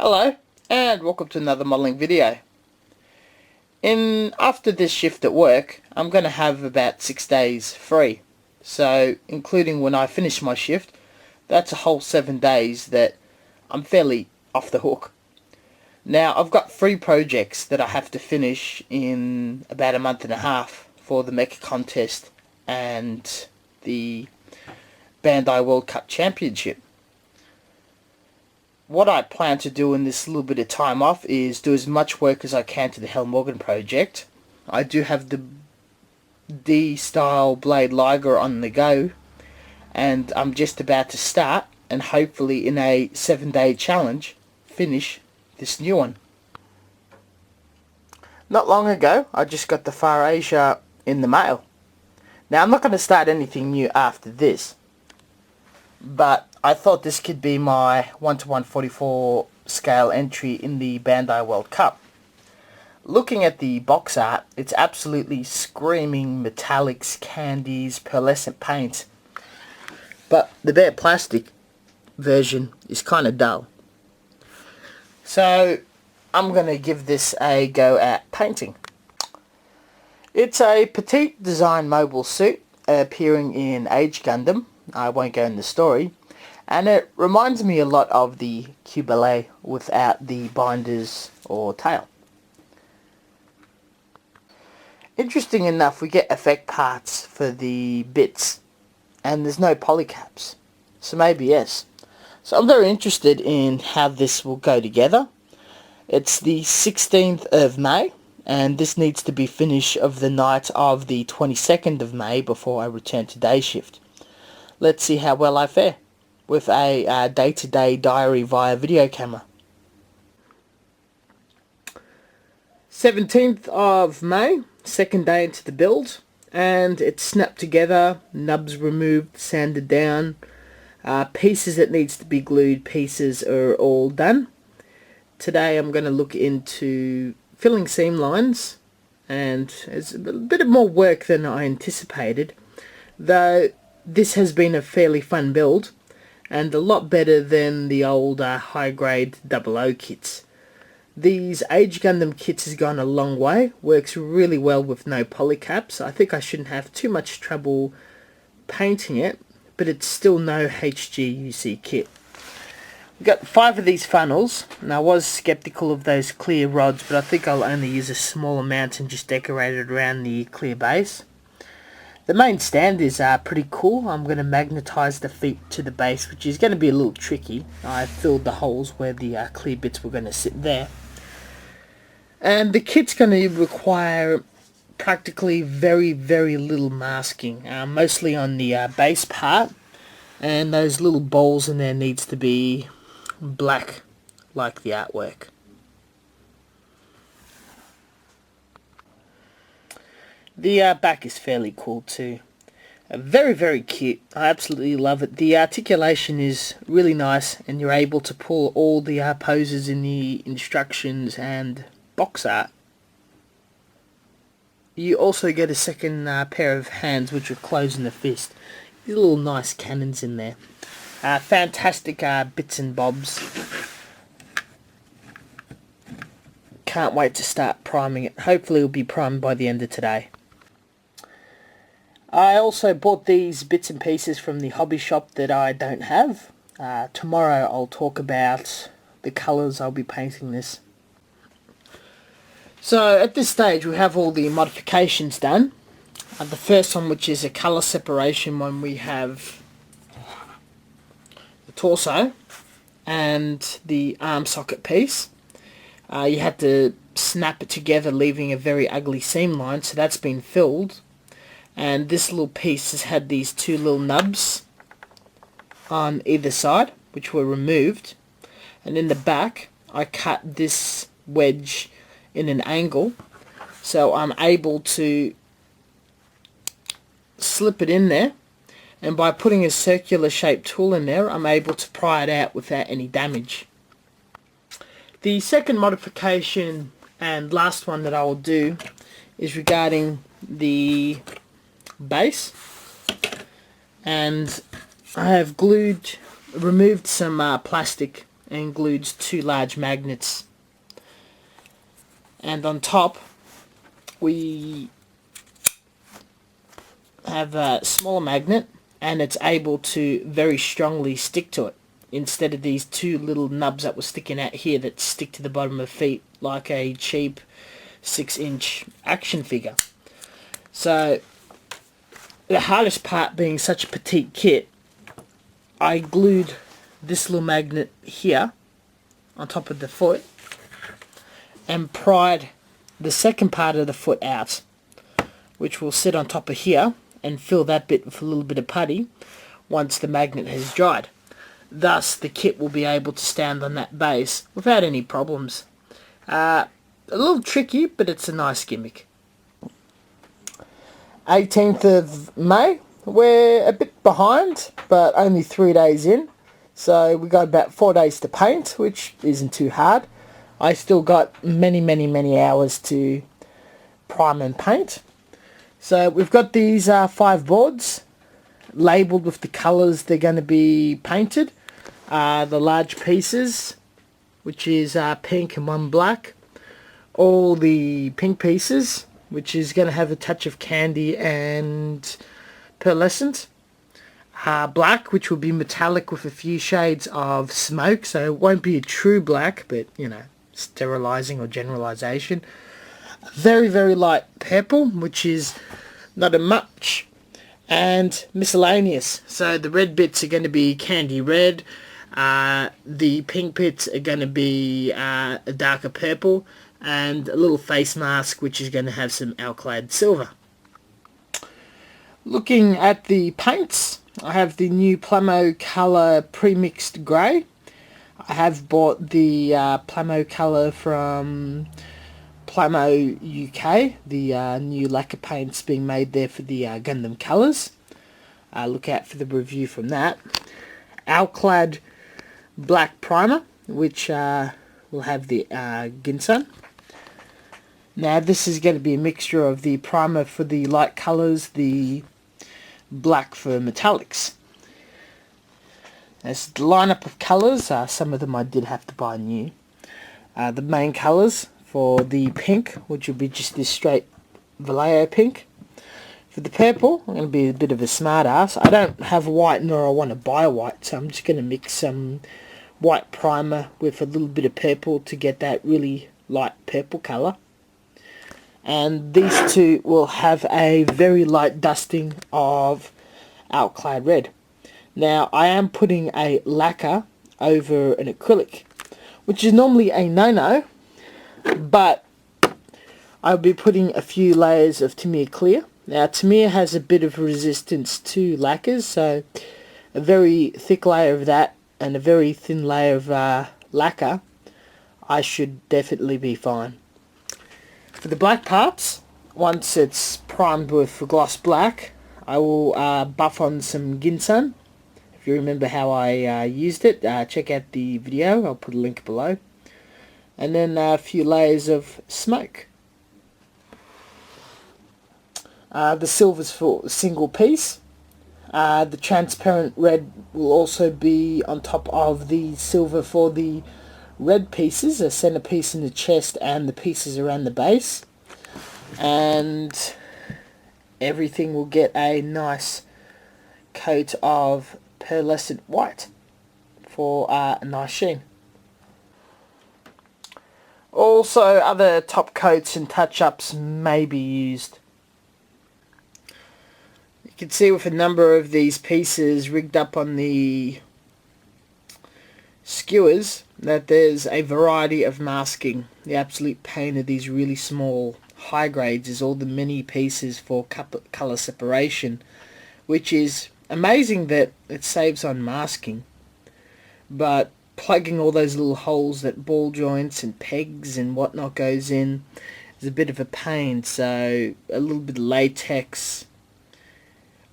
Hello and welcome to another modelling video. After this shift at work, I'm going to have about 6 days free. So including when I finish my shift, that's a whole 7 days that I'm fairly off the hook. Now I've got 3 projects that I have to finish in about a month and a half for the mecha contest and the Bandai World Cup Championship. What I plan to do in this little bit of time off is do as much work as I can to the Hell Morgan project. I do have the D-style Blade Liger on the go, and I'm just about to start and hopefully in a 7-day challenge finish this new one. Not long ago I just got the Far Asia in the mail. Now I'm not going to start anything new after this, but I thought this could be my 1:144 scale entry in the Bandai World Cup. Looking at the box art, it's absolutely screaming metallics, candies, pearlescent paints. But the bare plastic version is kind of dull. So I'm going to give this a go at painting. It's a petite design mobile suit appearing in Age Gundam. I won't go in the story. And it reminds me a lot of the Cubele without the binders or tail. Interesting enough, we get effect parts for the bits and there's no polycaps, so maybe yes. So I'm very interested in how this will go together. It's the 16th of May and this needs to be finished of the night of the 22nd of May before I return to day shift. Let's see how well I fare with a day-to-day diary via video camera. 17th of May, second day into the build, and it's snapped together, nubs removed, sanded down, pieces that needs to be glued, pieces are all done. Today I'm going to look into filling seam lines, and it's a bit more work than I anticipated, though this has been a fairly fun build and a lot better than the old high-grade 00 kits. These Age Gundam kits has gone a long way, works really well with no polycaps. I think I shouldn't have too much trouble painting it, but it's still no HGUC kit. We've got 5 of these funnels, and I was skeptical of those clear rods, but I think I'll only use a small amount and just decorate it around the clear base. The main stand is pretty cool. I'm going to magnetize the feet to the base, which is going to be a little tricky. I filled the holes where the clear bits were going to sit there. And the kit's going to require practically very little masking, mostly on the base part. And those little balls in there needs to be black like the artwork. The back is fairly cool too. Very cute. I absolutely love it. The articulation is really nice and you're able to pull all the poses in the instructions and box art. You also get a second pair of hands which will close in the fist. These little nice cannons in there. Fantastic bits and bobs. Can't wait to start priming it. Hopefully it'll be primed by the end of today. I also bought these bits and pieces from the hobby shop that I don't have. Tomorrow I'll talk about the colours I'll be painting this. So at this stage we have all the modifications done. The first one, which is a colour separation one, we have the torso and the arm socket piece. You had to snap it together, leaving a very ugly seam line, so that's been filled. And this little piece has had these 2 little nubs on either side, which were removed. And in the back, I cut this wedge in an angle, so I'm able to slip it in there. And by putting a circular shaped tool in there, I'm able to pry it out without any damage. The second modification and last one that I will do is regarding the base, and I have removed some plastic and glued 2 large magnets. And on top we have a smaller magnet, and it's able to very strongly stick to it, instead of these 2 little nubs that were sticking out here that stick to the bottom of feet like a cheap 6-inch action figure. So the hardest part being such a petite kit, I glued this little magnet here on top of the foot and pried the second part of the foot out, which will sit on top of here and fill that bit with a little bit of putty once the magnet has dried. Thus the kit will be able to stand on that base without any problems. A little tricky, but it's a nice gimmick. 18th of May, we're a bit behind, but only 3 days in, so we got about 4 days to paint, which isn't too hard. I still got many hours to prime and paint. So we've got these 5 boards labelled with the colours they're going to be painted. The large pieces, which is pink and 1 black. All the pink pieces, which is going to have a touch of candy and pearlescent. Black, which will be metallic with a few shades of smoke, so it won't be a true black, but you know, sterilizing or generalization. Very light purple, which is not a much, and miscellaneous. So the red bits are going to be candy red, the pink bits are going to be a darker purple, and a little face mask which is going to have some alclad silver. Looking at the paints, I have the new Plamo colour pre-mixed grey. I have bought the Plamo colour from Plamo UK, the new lacquer paints being made there for the Gundam colours. Look out for the review from that. Alclad black primer, which will have the Ginsan. Now this is going to be a mixture of the primer for the light colours, the black for metallics. There's the lineup of colours. Some of them I did have to buy new. The main colours for the pink, which will be just this straight Vallejo pink. For the purple, I'm going to be a bit of a smart ass. I don't have white nor I want to buy white, so I'm just going to mix some white primer with a little bit of purple to get that really light purple colour. And these two will have a very light dusting of Alclad red. Now I am putting a lacquer over an acrylic, which is normally a no-no, but I'll be putting a few layers of Tamiya clear. Now Tamiya has a bit of resistance to lacquers, so a very thick layer of that and a very thin layer of lacquer, I should definitely be fine. For the black parts, once it's primed with gloss black, I will buff on some Ginsan. If you remember how I used it, check out the video, I'll put a link below. And then a few layers of smoke. The silver's for a single piece. The transparent red will also be on top of the silver for the red pieces, a centerpiece in the chest and the pieces around the base. And everything will get a nice coat of pearlescent white for a nice sheen. Also, other top coats and touch-ups may be used. You can see with a number of these pieces rigged up on the skewers that there's a variety of masking. The absolute pain of these really small high grades is all the mini pieces for colour separation, which is amazing that it saves on masking, but plugging all those little holes that ball joints and pegs and whatnot goes in is a bit of a pain. So a little bit of latex,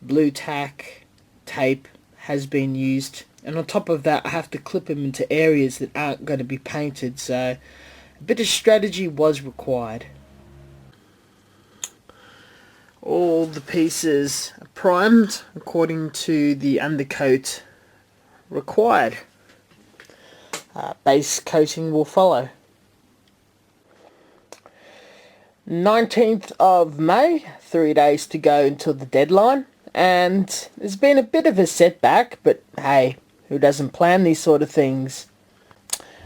blue tack, tape has been used, and on top of that I have to clip them into areas that aren't going to be painted, so a bit of strategy was required. All the pieces are primed according to the undercoat required. Base coating will follow. 19th of May, 3 days to go until the deadline, and there's been a bit of a setback, but hey, who doesn't plan these sort of things?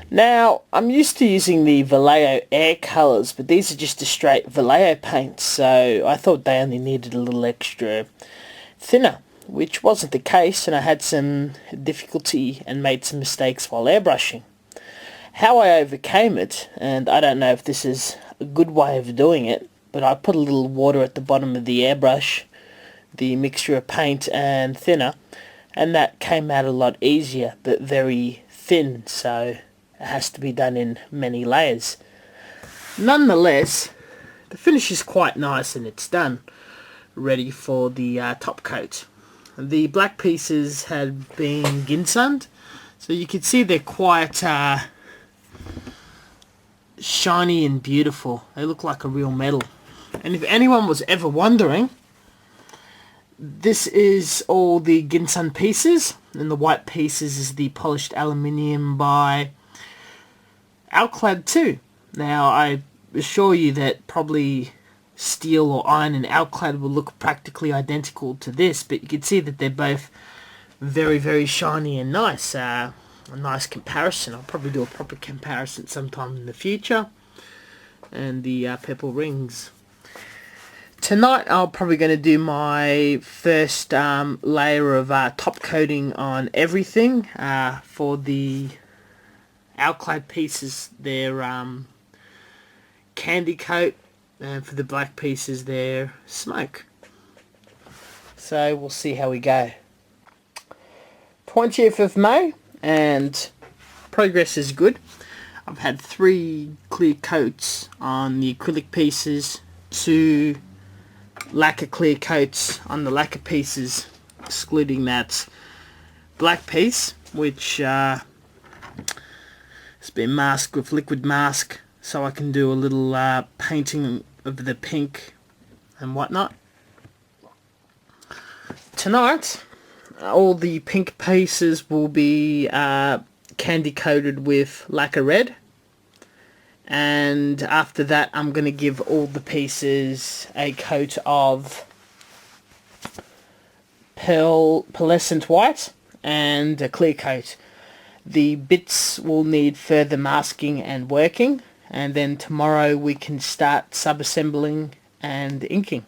Now, I'm used to using the Vallejo Air colours, but these are just a straight Vallejo paint, so I thought they only needed a little extra thinner, which wasn't the case, and I had some difficulty and made some mistakes while airbrushing. How I overcame it, and I don't know if this is a good way of doing it, but I put a little water at the bottom of the airbrush, the mixture of paint and thinner, and that came out a lot easier, but very thin, so it has to be done in many layers. Nonetheless, the finish is quite nice and it's done, ready for the top coat. The black pieces had been ginsunned, so you can see they're quite shiny and beautiful. They look like a real metal. And if anyone was ever wondering, this is all the ginsun pieces, and the white pieces is the polished aluminium by Alclad 2. Now, I assure you that probably steel or iron and Alclad will look practically identical to this, but you can see that they're both very, very shiny and nice. A nice comparison. I'll probably do a proper comparison sometime in the future. And the purple rings. Tonight I'm probably going to do my first layer of top coating on everything. For the Alclad pieces, they're candy coat, and for the black pieces, they're smoke. So we'll see how we go. 20th of May, and progress is good. I've had 3 clear coats on the acrylic pieces, 2 lacquer clear coats on the lacquer pieces, excluding that black piece, which has been masked with liquid mask, so I can do a little painting of the pink and whatnot. Tonight, all the pink pieces will be candy coated with lacquer red, and after that I'm going to give all the pieces a coat of pearlescent white and a clear coat. The bits will need further masking and working, and then tomorrow we can start sub-assembling and inking.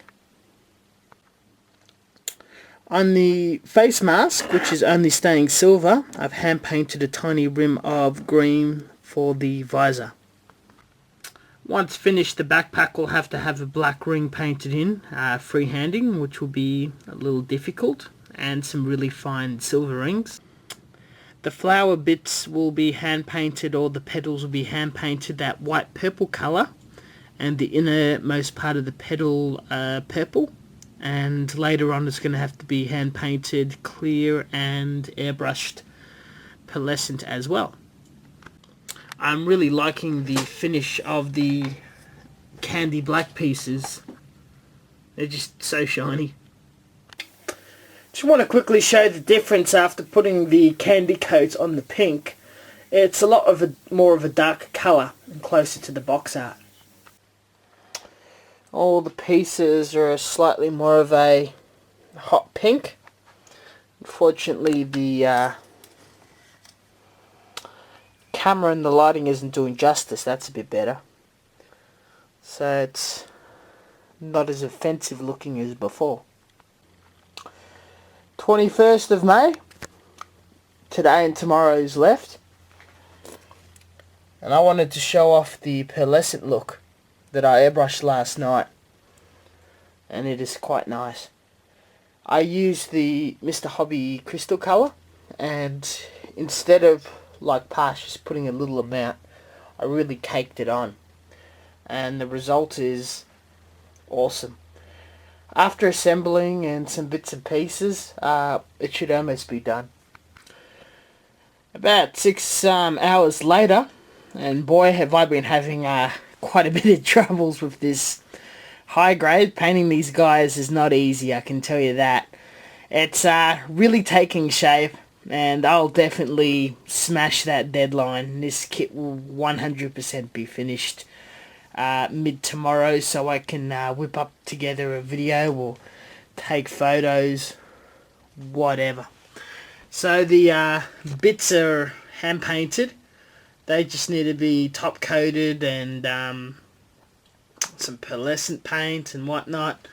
On the face mask, which is only staying silver, I've hand painted a tiny rim of green for the visor. Once finished, the backpack will have to have a black ring painted in, freehanding, which will be a little difficult, and some really fine silver rings. The flower bits will be hand painted, or the petals will be hand painted that white purple colour, and the innermost part of the petal purple. And later on it's going to have to be hand painted clear and airbrushed pearlescent as well. I'm really liking the finish of the candy black pieces. They're just so shiny. Just want to quickly show the difference after putting the candy coat on the pink. It's a lot of more of a darker colour and closer to the box art. All the pieces are slightly more of a hot pink. Unfortunately, the camera and the lighting isn't doing justice. That's a bit better. So it's not as offensive looking as before. 21st of May. Today and tomorrow's left. And I wanted to show off the pearlescent look that I airbrushed last night, and it is quite nice. I used the Mr. Hobby crystal colour, and instead of like past just putting a little amount, I really caked it on, and the result is awesome. After assembling and some bits and pieces, it should almost be done. About 6 hours later, and boy have I been having quite a bit of troubles with this high grade. Painting these guys is not easy, I can tell you that. It's really taking shape, and I'll definitely smash that deadline. This kit will 100% be finished mid tomorrow, so I can whip up together a video or take photos, whatever. So the bits are hand painted. They just need to be top coated and some pearlescent paint and whatnot.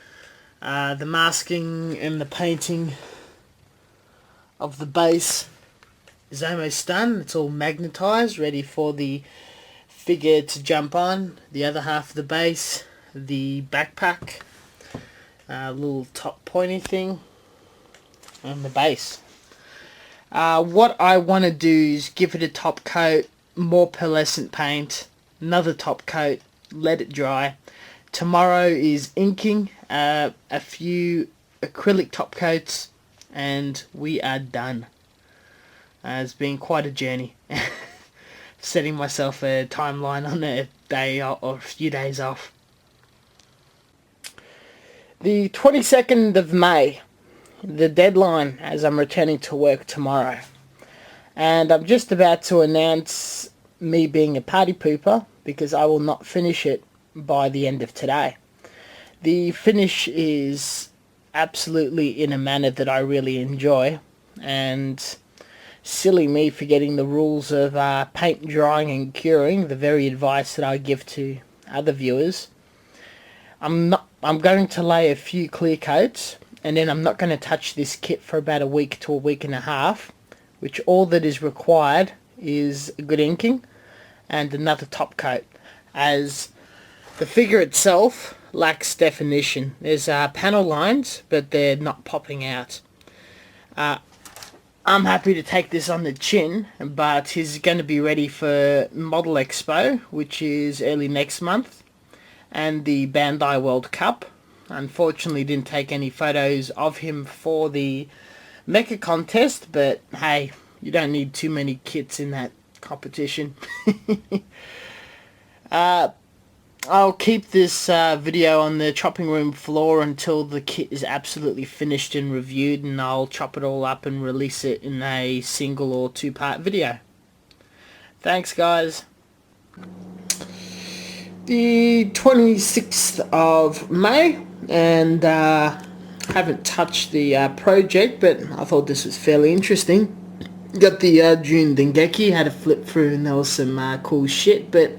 The masking and the painting of the base is almost done. It's all magnetized, ready for the figure to jump on. The other half of the base, the backpack, little top pointy thing, and the base. What I want to do is give it a top coat, more pearlescent paint, another top coat, let it dry. Tomorrow is inking, a few acrylic top coats, and we are done. It's been quite a journey. Setting myself a timeline on a day or a few days off. The 22nd of May, the deadline, as I'm returning to work tomorrow. And I'm just about to announce me being a party pooper, because I will not finish it by the end of today. The finish is absolutely in a manner that I really enjoy, and silly me forgetting the rules of paint drying and curing, the very advice that I give to other viewers. I'm going to lay a few clear coats, and then I'm not going to touch this kit for about a week to a week and a half, which all that is required is a good inking and another top coat, as the figure itself lacks definition. There's panel lines, but they're not popping out. I'm happy to take this on the chin, but he's going to be ready for Model Expo, which is early next month, and the Bandai World Cup. Unfortunately, didn't take any photos of him for the mecha contest, but hey, you don't need too many kits in that competition. I'll keep this video on the chopping room floor until the kit is absolutely finished and reviewed, and I'll chop it all up and release it in a single or two-part video. Thanks, guys. The 26th of May, and haven't touched the project, but I thought this was fairly interesting. Got the June Dengeki, had a flip through, and there was some cool shit, but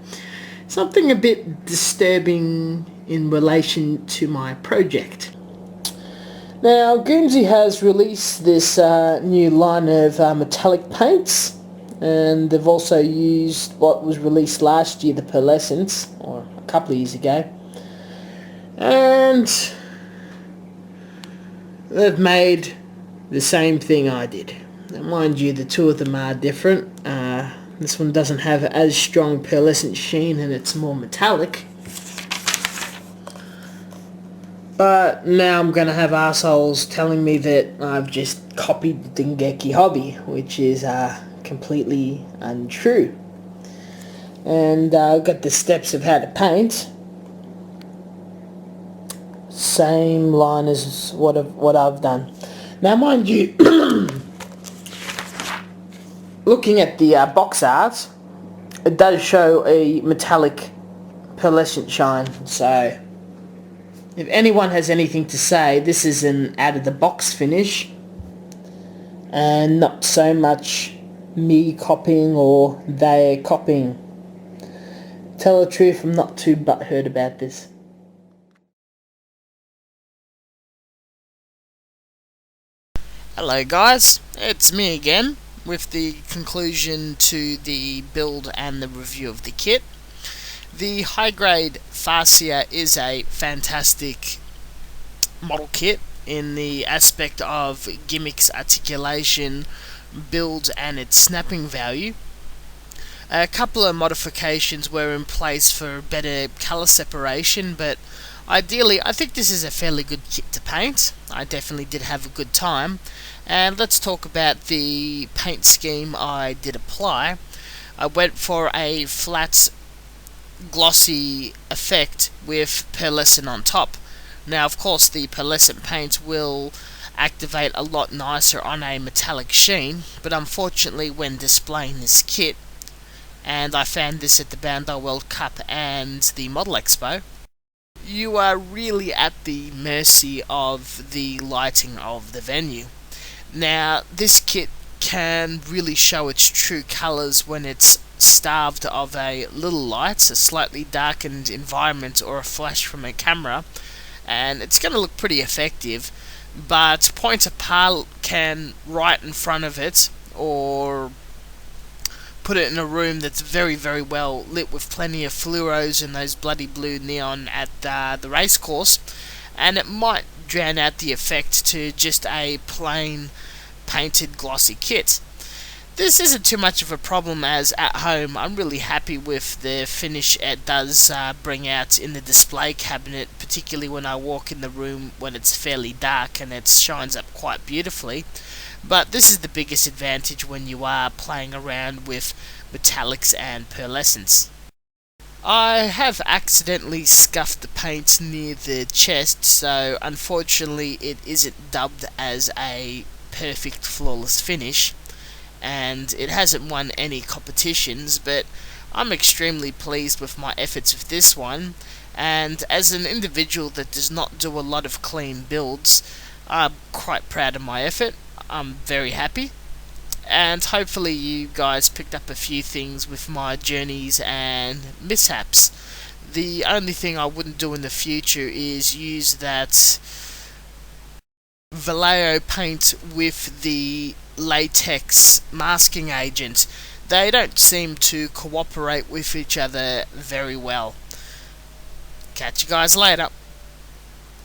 something a bit disturbing in relation to my project. Now, Gundam has released this new line of metallic paints, and they've also used what was released last year, the pearlescents, or a couple of years ago, and they've made the same thing I did. Now, mind you, the two of them are different. This one doesn't have as strong pearlescent sheen, and it's more metallic. But now I'm going to have assholes telling me that I've just copied the Dengeki hobby, which is completely untrue. And I've got the steps of how to paint. Same line as what I've done. Now, mind you, looking at the box art, it does show a metallic pearlescent shine, so if anyone has anything to say, this is an out-of-the-box finish, and not so much me copying or they copying. Tell the truth, I'm not too butthurt about this. Hello guys, it's me again, with the conclusion to the build and the review of the kit. The high-grade Farsia is a fantastic model kit in the aspect of gimmicks, articulation, build and its snapping value. A couple of modifications were in place for better colour separation, but ideally I think this is a fairly good kit to paint. I definitely did have a good time. And let's talk about the paint scheme I did apply. I went for a flat glossy effect with pearlescent on top. Now of course the pearlescent paint will activate a lot nicer on a metallic sheen, but unfortunately when displaying this kit, and I found this at the Bandai World Cup and the Model Expo, you are really at the mercy of the lighting of the venue. Now, this kit can really show its true colours when it's starved of a little light, a slightly darkened environment, or a flash from a camera, and it's going to look pretty effective. But point a par can right in front of it, or put it in a room that's very, very well lit with plenty of fluoros and those bloody blue neon at the race course, and it might drown out the effect to just a plain painted glossy kit. This isn't too much of a problem, as at home I'm really happy with the finish it does bring out in the display cabinet, particularly when I walk in the room when it's fairly dark and it shines up quite beautifully. But this is the biggest advantage when you are playing around with metallics and pearlescence. I have accidentally scuffed the paint near the chest, so unfortunately it isn't dubbed as a perfect flawless finish, and it hasn't won any competitions, but I'm extremely pleased with my efforts with this one, and as an individual that does not do a lot of clean builds, I'm quite proud of my effort. I'm very happy, and hopefully you guys picked up a few things with my journeys and mishaps. The only thing I wouldn't do in the future is use that Vallejo paint with the latex masking agent. They don't seem to cooperate with each other very well. Catch you guys later.